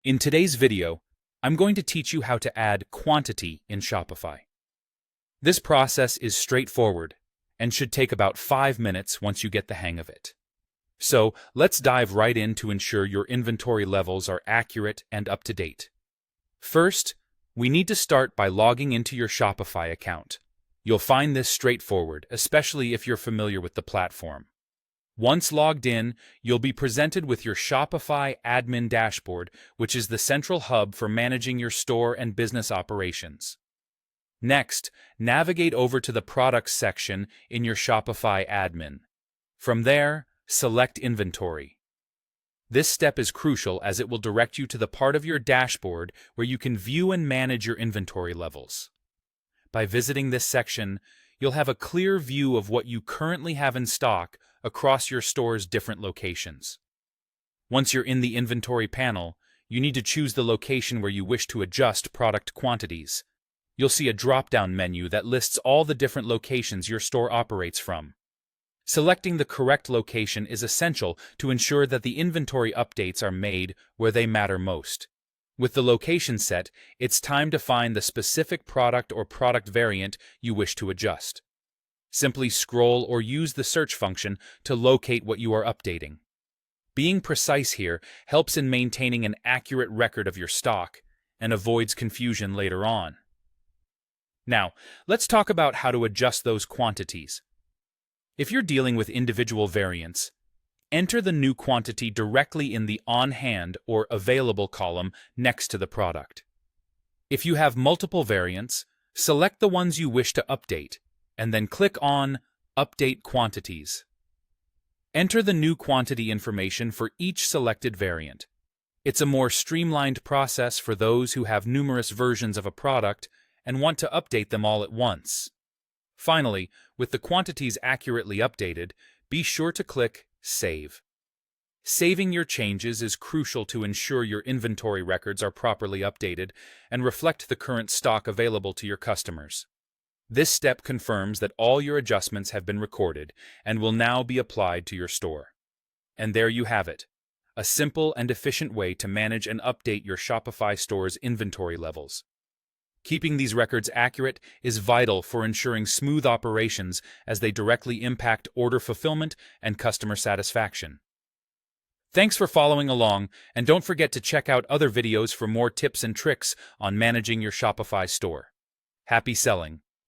In today's video, I'm going to teach you how to add quantity in Shopify. This process is straightforward and should take about 5 minutes once you get the hang of it. So let's dive right in to ensure your inventory levels are accurate and up to date. First, we need to start by logging into your Shopify account. You'll find this straightforward, especially if you're familiar with the platform. Once logged in, you'll be presented with your Shopify admin dashboard, which is the central hub for managing your store and business operations. Next, navigate over to the Products section in your Shopify admin. From there, select Inventory. This step is crucial as it will direct you to the part of your dashboard where you can view and manage your inventory levels. By visiting this section, you'll have a clear view of what you currently have in stock across your store's different locations. Once you're in the inventory panel, you need to choose the location where you wish to adjust product quantities. You'll see a drop-down menu that lists all the different locations your store operates from. Selecting the correct location is essential to ensure that the inventory updates are made where they matter most. With the location set, it's time to find the specific product or product variant you wish to adjust. Simply scroll or use the search function to locate what you are updating. Being precise here helps in maintaining an accurate record of your stock and avoids confusion later on. Now, let's talk about how to adjust those quantities. If you're dealing with individual variants, enter the new quantity directly in the On Hand or Available column next to the product. If you have multiple variants, select the ones you wish to update, and then click on Update Quantities. Enter the new quantity information for each selected variant. It's a more streamlined process for those who have numerous versions of a product and want to update them all at once. Finally, with the quantities accurately updated, be sure to click Save. Saving your changes is crucial to ensure your inventory records are properly updated and reflect the current stock available to your customers. This step confirms that all your adjustments have been recorded and will now be applied to your store. And there you have it, a simple and efficient way to manage and update your Shopify store's inventory levels. Keeping these records accurate is vital for ensuring smooth operations as they directly impact order fulfillment and customer satisfaction. Thanks for following along, and don't forget to check out other videos for more tips and tricks on managing your Shopify store. Happy selling!